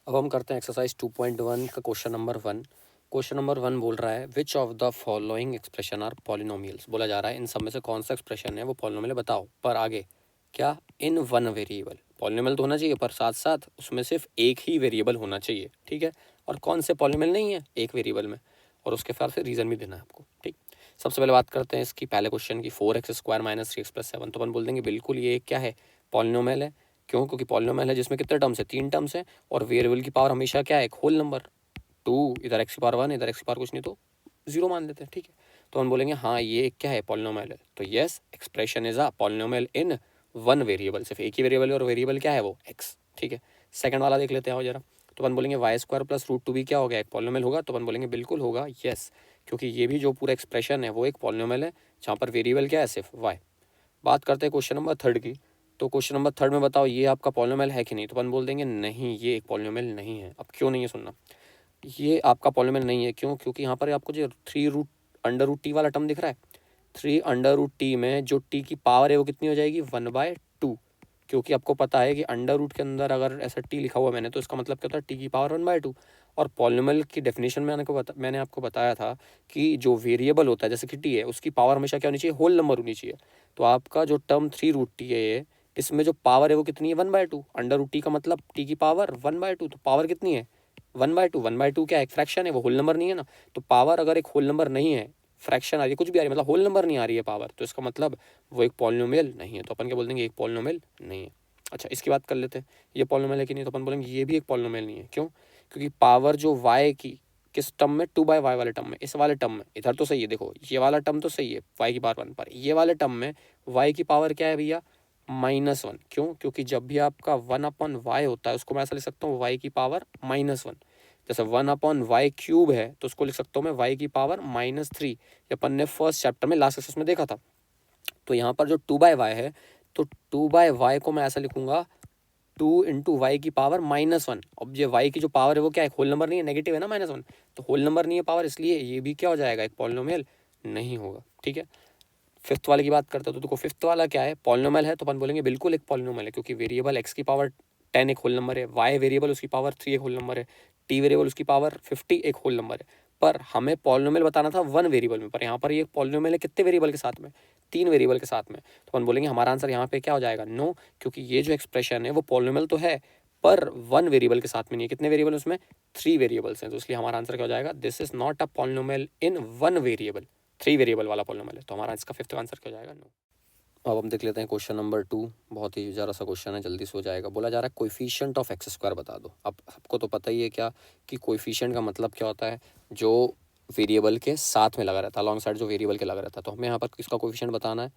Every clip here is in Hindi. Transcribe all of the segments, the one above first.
अब हम करते हैं एक्सरसाइज 2.1 का क्वेश्चन नंबर 1। क्वेश्चन नंबर 1 बोल रहा है which of the following expression are polynomials. बोला जा रहा है इन सब में से कौन सा एक्सप्रेशन है वो पॉलिनोमियल बताओ। पर आगे क्या इन वन वेरिएबल, पॉलिनोमियल तो होना चाहिए पर साथ साथ उसमें सिर्फ एक ही वेरिएबल होना चाहिए, ठीक है। और कौन से पॉलिनोमियल नहीं है एक वेरिएबल में, और उसके फिर से रीज़न भी देना है आपको, ठीक। सबसे पहले बात करते हैं इसकी पहले क्वेश्चन की, 4x² - 3x + 7। तो अपन बोल देंगे बिल्कुल ये क्या है, पॉलिनोमियल है। क्यों? क्योंकि पॉलिनोमियल है जिसमें कितने टर्म्स है, 3 टर्म्स है, और वेरिएबल की पावर हमेशा क्या है, एक होल नंबर। 2 इधर x⁻1 इधर x⁻, कुछ नहीं तो 0 मान लेते हैं, ठीक है। तो हम बोलेंगे हाँ ये क्या है, पॉलिनोमियल है। तो yes, expression is a polynomial in one variable, सिर्फ एक ही वेरिएबल है और वेरिएबल क्या है वो x, ठीक है। सेकंड वाला देख लेते हैं जरा। तो अपन बोलेंगे y² + √2 भी क्या हो गया, एक पॉलिनोमियल होगा। तो अपन बोलेंगे बिल्कुल होगा, यस, क्योंकि ये भी जो पूरा एक्सप्रेशन है वो एक पॉलिनोमियल है जहाँ पर वेरिएबल क्या है, सिर्फ y। बात करते हैं क्वेश्चन नंबर 3 की। तो क्वेश्चन नंबर 3 में बताओ ये आपका पॉलिनोमियल है कि नहीं। तो अपन बोल देंगे नहीं, ये एक पॉलिनोमियल नहीं है। अब क्यों नहीं है सुनना, ये आपका पॉलिनोमियल नहीं है। क्यों? क्योंकि यहाँ पर आपको जो 3√√t वाला टर्म दिख रहा है, 3√t में जो t की पावर है वो कितनी हो जाएगी, 1/2। क्योंकि आपको पता है कि अंडर रूट के अंदर अगर ऐसा t लिखा हुआ मैंने, तो इसका मतलब क्या होता है, t की पावर 1/2। और पॉलिनोमियल की डेफिनेशन में मैंने आपको बताया था कि जो वेरिएबल होता है जैसे कि t है, उसकी पावर हमेशा क्या होनी चाहिए, होल नंबर होनी चाहिए। तो आपका जो टर्म 3√t है ये, इसमें जो पावर है वो कितनी है, 1/2। अंडर रूट टी का मतलब t की पावर 1/2, तो पावर कितनी है, 1/2। 1/2 क्या है, एक फ्रैक्शन है, वो होल नंबर नहीं है ना। तो पावर अगर एक होल नंबर नहीं है, फ्रैक्शन आ रही है, कुछ भी आ रही है, मतलब होल नंबर नहीं आ रही है पावर, तो इसका मतलब वो एक पॉलिनोमियल नहीं है। तो अपन क्या बोल देंगे, एक पॉलिनोमियल नहीं है। अच्छा, इसकी बात कर लेते हैं, ये पॉलिनोमियल है कि नहीं। तो अपन बोलेंगे ये भी एक पॉलिनोमियल नहीं है। क्यों? क्योंकि पावर जो y की किस टर्म में, 2/y वाले टर्म में, इस वाले टर्म में, इधर तो सही है, देखो ये वाला टर्म तो सही है, y की पावर 1 पर, ये वाले टर्म में y की पावर क्या है भैया, -1। क्यों? क्योंकि जब भी आपका 1/y होता है उसको मैं ऐसा लिख सकता हूँ y की पावर -1। जैसे 1/y³ है तो उसको लिख सकता हूँ मैं y की पावर -3। ये अपन ने फर्स्ट चैप्टर में लास्ट क्लास में देखा था। तो यहाँ पर जो 2/y है, तो 2/y को मैं ऐसा लिखूंगा 2 इंटू वाई की पावर -1। अब ये y की जो पावर है वो क्या है, होल नंबर नहीं है, नेगेटिव है ना, -1। तो होल नंबर नहीं है पावर, इसलिए ये भी क्या हो जाएगा, एक पॉलिनोमियल नहीं होगा, ठीक है। फिफ्थ वाले की बात करते हो तो देखो फिफ्थ वाला क्या है, पॉलिनोमियल है। तो अपन बोलेंगे बिल्कुल एक पॉलिनोमियल है, क्योंकि वेरिएबल x की पावर 10 एक होल नंबर है, y वेरिएबल उसकी पावर 3 एक होल नंबर है, t वेरिएबल उसकी पावर 50 एक होल नंबर है। पर हमें पॉलिनोमियल बताना था वन वेरिएबल में, पर यहाँ पर ये पॉलिनोमियल है कितने वेरिएबल के साथ में, 3 वेरिएबल के साथ में। तो अपन बोलेंगे हमारा आंसर यहाँ पे क्या हो जाएगा, नो, क्योंकि ये जो एक्सप्रेशन है वो पॉलिनोमियल तो है पर वन वेरिएबल के साथ में नहीं है। कितने वेरिएबल उसमें, 3 वेरिएबल्स हैं। तो इसलिए हमारा आंसर क्या हो जाएगा, this is not a polynomial in one variable, 3 variable वाला पॉलिनोमियल है। तो हमारा इसका फिफ्थ आंसर क्या हो जाएगा, नो। अब हम देख लेते हैं क्वेश्चन नंबर 2। बहुत ही ज़रा सा क्वेश्चन है, जल्दी से हो जाएगा। बोला जा रहा है कोएफिशिएंट ऑफ x² बता दो। अब सबको तो पता ही है क्या कि कोएफिशिएंट का मतलब क्या होता है, जो वेरिएबल के साथ में लगा रहता है, अलॉन्ग साइड जो वेरिएबल के लगा रहता है। तो हमें यहाँ पर किसका कोएफिशिएंट बताना है,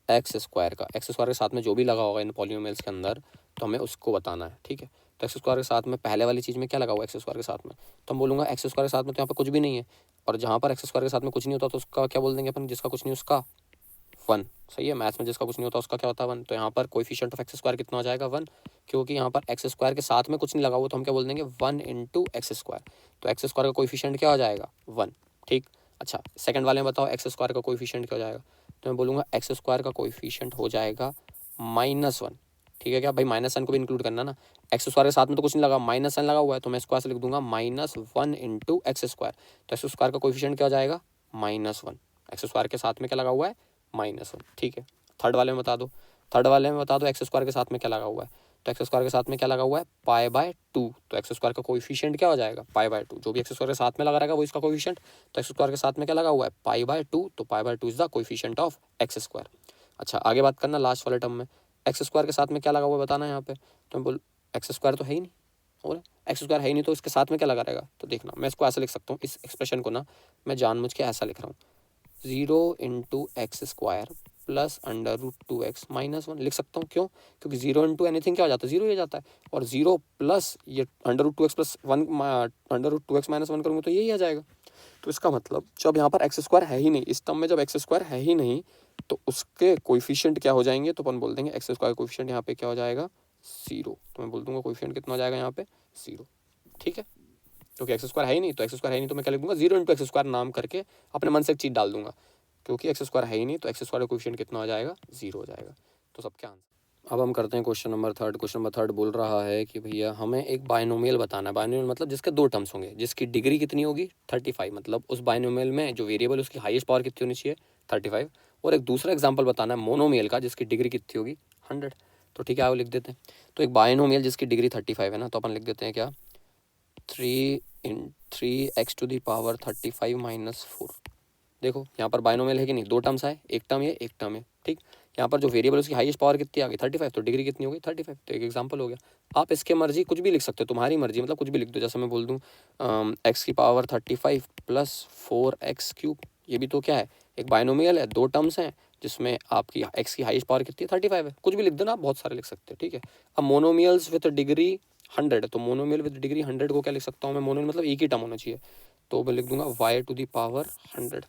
x² का। x² के साथ में जो भी लगा होगा इन पॉलिनोमियल्स के अंदर, तो हमें उसको बताना है, ठीक है। तो x² के साथ में पहले वाली चीज़ में क्या लगा हुआ है, x² के साथ में, तो हम बोलूँगा x² के साथ में तो यहाँ पर कुछ भी नहीं है। और जहाँ पर x² के साथ में कुछ नहीं होता तो उसका क्या बोल देंगे अपन, जिसका कुछ नहीं उसका 1। सही है, मैथ्स में जिसका कुछ नहीं होता उसका क्या होता है, 1। तो यहाँ पर कोएफिशिएंट ऑफ x² कितना हो जाएगा, 1। क्योंकि यहाँ पर x² के साथ में कुछ नहीं लगा हुआ, तो हम क्या बोल देंगे 1 इंटू x²। तो x² का कोएफिशिएंट क्या हो जाएगा, 1, ठीक। अच्छा, सेकंड वाले में बताओ x² का कोएफिशिएंट क्या हो जाएगा। तो मैं बोलूँगा x² का कोएफिशिएंट हो जाएगा -1, ठीक है। क्या भाई, -1 को भी इंक्लूड करना ना, x² के साथ में तो कुछ नहीं लगा, -1 लगा हुआ है, तो मैं इसको ऐसे लिख दूंगा -1 इंटू x²। तो x² का कोएफिशिएंट क्या हो जाएगा, -1। x² के साथ में क्या लगा हुआ है, -1, ठीक है। थर्ड वाले में बता दो, थर्ड वाले में बता दो x² के साथ में क्या लगा हुआ है। तो x² के साथ में क्या लगा हुआ है, π/2। तो x² का कोएफिशिएंट क्या हो जाएगा, π/2। जो भी x² के साथ में लगा रहेगा वो इसका कोएफिशिएंट। तो x² के साथ में क्या लगा हुआ है, π/2। तो π/2 is the coefficient of x²। अच्छा, आगे बात करना लास्ट वाले टर्म में, x² के साथ में क्या लगा हुआ है बताना है यहाँ पे। तो मैं बोल, x² तो है ही नहीं, और x² है ही नहीं तो इसके साथ में क्या लगा रहेगा। तो देखना, मैं इसको ऐसा लिख सकता हूँ, इस एक्सप्रेशन को ना मैं जानबूझ के ऐसा लिख रहा हूँ, 0 इंटू x² प्लस √2x -1 लिख सकता हूँ। क्यों? क्योंकि 0 इंटू एनीथिंग क्या हो जाता है, 0 ही हो जाता है। और 0 प्लस ये √2x प्लस 1 √2x -1 करूँगा तो यही आ जाएगा। तो इसका मतलब जब यहाँ पर x² है ही नहीं, इस टर्म में जब x² है ही नहीं, तो उसके कोएफिशिएंट क्या हो जाएंगे। तो अपन बोल देंगे x² का कोएफिशिएंट यहाँ पे क्या हो जाएगा, 0। तो मैं बोल दूंगा कोएफिशिएंट कितना हो जाएगा यहाँ पे, 0, ठीक है। क्योंकि x² है ही नहीं, तो x² है ही नहीं तो मैं क्या लिख दूंगा, 0 इंटू x² नाम करके अपने मन से एक चीज़ डाल दूंगा। क्योंकि x² है ही नहीं तो x² का कोएफिशिएंट कितना हो जाएगा, 0 हो जाएगा। तो सब क्या आंसर। अब हम करते हैं question number third. Question number third बोल रहा है कि भैया हमें एक बायनोमियल बताना है। बायनोमियल मतलब जिसके दो टर्म्स होंगे, जिसकी डिग्री कितनी होगी 35, मतलब उस बायनोमियल में जो वेरिएबल उसकी हाईएस्ट पावर कितनी होनी चाहिए 35। और एक दूसरा एग्जाम्पल बताना है मोनोमियल का, जिसकी डिग्री कितनी होगी 100। तो ठीक है, आओ लिख देते हैं। तो एक बायनोमियल जिसकी डिग्री 35 है ना, तो अपन लिख देते हैं क्या, 3x⁻35 - 4। देखो यहाँ पर बायनोमियल है कि नहीं, दो टर्म्स आए, एक टर्म ये एक टर्म है, ठीक। यहाँ पर जो वेरिएबल उसकी हाईएस्ट पावर कितनी आ गई 35, तो डिग्री कितनी होगी 35। तो एक एग्जांपल हो गया। आप इसके मर्जी कुछ भी लिख सकते हो, तुम्हारी मर्जी, मतलब कुछ भी लिख दो। जैसे मैं बोल दूँ x⁻35 + 4x³। ये भी तो क्या है, एक बायनोमियल है, दो टर्म्स हैं, जिसमें आपकी x की हाईएस्ट पावर कितनी है 35 है। कुछ भी लिख दो ना, आप बहुत सारे लिख सकते हो, ठीक है। अब मोनोमियल्स विद डिग्री 100, तो मोनोमियल विद डिग्री 100 को क्या लिख सकता हूँ मैं, मोनोमियल मतलब एक ही टर्म होना चाहिए, तो मैं लिख दूंगा y⁻100।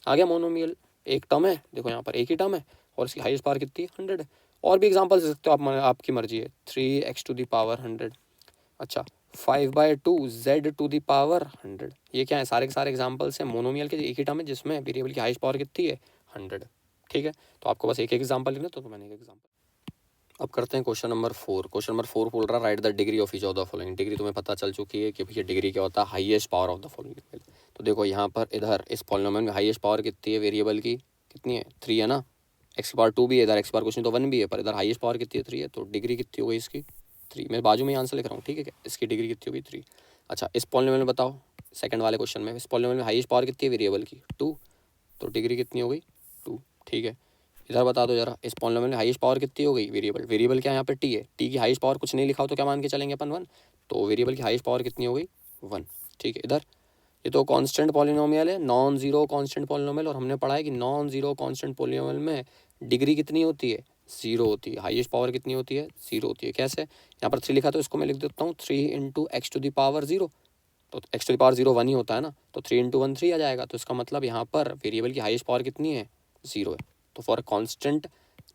आ गया मोनोमियल, एक टर्म है, देखो यहाँ पर एक ही टर्म है और इसकी हाईएस्ट पावर कितनी है 100 है। और भी एग्जांपल दे सकते हो आप, आपकी मर्जी है। 3x⁻100। अच्छा, 5/2 z⁻100। ये क्या है, सारे के सारे एग्जांपल्स हैं मोनोमियल के, एक ही टर्म है जिसमें वेरिएबल की हाईएस्ट पावर कितनी है 100, ठीक है। तो आपको बस एक एक एग्जाम्पल लेना, तो मैंने एक एग्जाम्पल। अब करते हैं क्वेश्चन नंबर 4। क्वेश्चन नंबर 4 बोल रहा है right the degree of each of the following. Degree तुम्हें पता चल चुकी है कि भैया डिग्री क्या होता है, highest power of the following. तो देखो यहाँ पर इधर इस पॉलिनोमियल में हाईएस्ट पावर कितनी है, वेरिएबल की कितनी है 3 है ना, x⁻2 भी है इधर, x⁻ कुछ नहीं तो 1 भी है, पर इधर हाईएस्ट पावर कितनी है 3 है, तो डिग्री कितनी हो गई इसकी 3। मैं बाजू में ही आंसर लिख रहा हूँ, ठीक है क्या, इसकी डिग्री कितनी होगी 3। अच्छा, इस पॉलिनोमियल में बताओ, सेकंड वाले क्वेश्चन में, इस पॉलिनोमियल में हाईएस्ट पावर कितनी है वेरिएबल की 2, तो डिग्री कितनी हो गई 2, ठीक है। इधर बता दो जरा, इस पॉलिनोमियल में हाईएस्ट पावर कितनी हो गई, वेरिएबल क्या है यहाँ पे टी है, टी की हाईएस्ट पावर कुछ नहीं लिखा हो तो क्या मान के चलेंगे अपन 1, तो वेरिएबल की हाईएस्ट पावर कितनी हो गई 1, ठीक है। इधर ये तो कांस्टेंट पॉलिनोमियल है, नॉन जीरो कांस्टेंट पॉलिनोमियल, और हमने पढ़ा है कि नॉन जीरो कांस्टेंट पॉलिनोमियल में डिग्री कितनी होती है 0 होती है, हाईएस्ट पावर कितनी होती है 0 होती है। कैसे, यहाँ पर 3 लिखा तो इसको मैं लिख देता हूँ 3 × x⁻0, तो x⁻0 1 ही होता है ना, तो 3 × 1 3 आ जाएगा। तो इसका मतलब यहाँ पर वेरिएबल की हाईएस्ट पावर कितनी है 0 है। तो for constant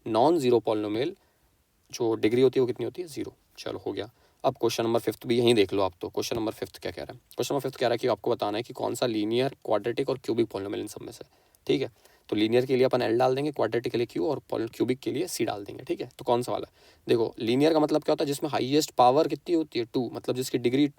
non zero polynomial जो डिग्री होती है वो कितनी होती है 0। चलो हो गया। अब क्वेश्चन नंबर 5 भी यहीं देख लो आप। तो क्वेश्चन नंबर 5 क्या कह रहा है, क्वेश्चन नंबर 5 कह रहा है कि आपको बताना है कि कौन सा लीनियर, क्वाड्रेटिक और क्यूबिक पॉलिनोमियल इन सब में से, ठीक है। तो लीनियर के लिए अपन एल डाल देंगे, क्वाड्रेटिक के लिए क्यू और क्यूबिक के लिए सी डाल देंगे, ठीक है। तो कौन सा वाला, देखो लीनियर का मतलब क्या होता है, जिसमें हाईएस्ट पावर कितनी होती है 2, मतलब जिसकी डिग्री।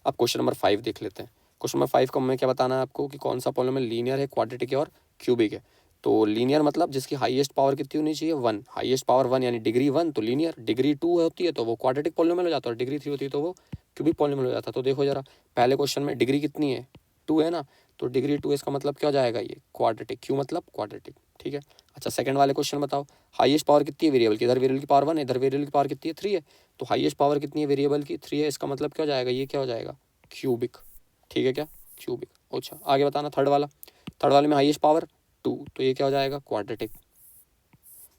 अब क्वेश्चन नंबर 5 देख लेते हैं। क्वेश्चन नंबर 5 को हमें क्या बताना है आपको, कि कौन सा पॉलिनोमियल लीनियर है, क्वाड्रेटिक है और क्यूबिक है। तो लीनियर मतलब जिसकी हाईएस्ट पावर कितनी होनी चाहिए 1, हाईएस्ट पावर 1 यानी डिग्री 1 तो लीनियर, डिग्री 2 होती है तो वो क्वाड्रेटिक पॉलिनोमियल हो जाता है, और डिग्री 3 होती है तो वो क्यूबिक पॉलिनोमियल हो जाता है। तो देखो जरा, पहले क्वेश्चन में डिग्री कितनी है 2 है ना, तो डिग्री 2 इसका मतलब क्या हो जाएगा, ये क्वाड्रेटिक, क्यू मतलब क्वाड्रेटिक, ठीक है। अच्छा, सेकंड वाले क्वेश्चन बताओ, हाईएस्ट पावर कितनी है वेरिएबल की, इधर वेरिएबल की पावर 1 है, इधर वेरिएबल की पावर कितनी है 3 है, तो हाईएस्ट पावर कितनी है वेरिएबल की 3 है, इसका मतलब क्या हो जाएगा, ये क्या हो जाएगा क्यूबिक, ठीक है क्या, क्यूबिक। अच्छा, आगे बताना थर्ड वाला, थर्ड वाले में हाईएस्ट पावर 2, तो ये क्या हो जाएगा क्वाड्रेटिक।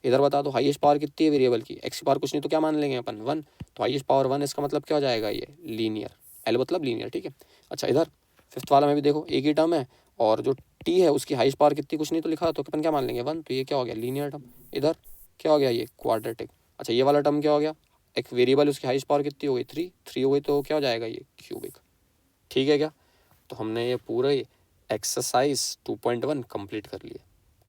इधर बता दो हाईएस्ट पावर कितनी है वेरिएबल की, एक्स की पावर कुछ नहीं तो क्या मान लेंगे अपन 1, तो हाईएस्ट पावर 1, इसका मतलब क्या हो जाएगा ये लीनियर, एल मतलब लीनियर, ठीक है। अच्छा, इधर फिफ्थ वाला में भी देखो एक ही टर्म है, और जो टी है उसकी हाईएस्ट पावर कितनी कुछ नहीं तो लिखा, तो अपन क्या मान लेंगे 1, तो ये क्या हो गया लीनियर टर्म। इधर क्या हो गया ये क्वाड्रेटिक। अच्छा, ये वाला टर्म क्या हो गया, एक वेरिएबल उसकी हाईएस्ट पावर कितनी हो गई 3 हो गई, तो क्या हो जाएगा ये क्यूबिक, ठीक है क्या। तो हमने ये पूरे एक्सरसाइज 2.1 कंप्लीट कर लिया।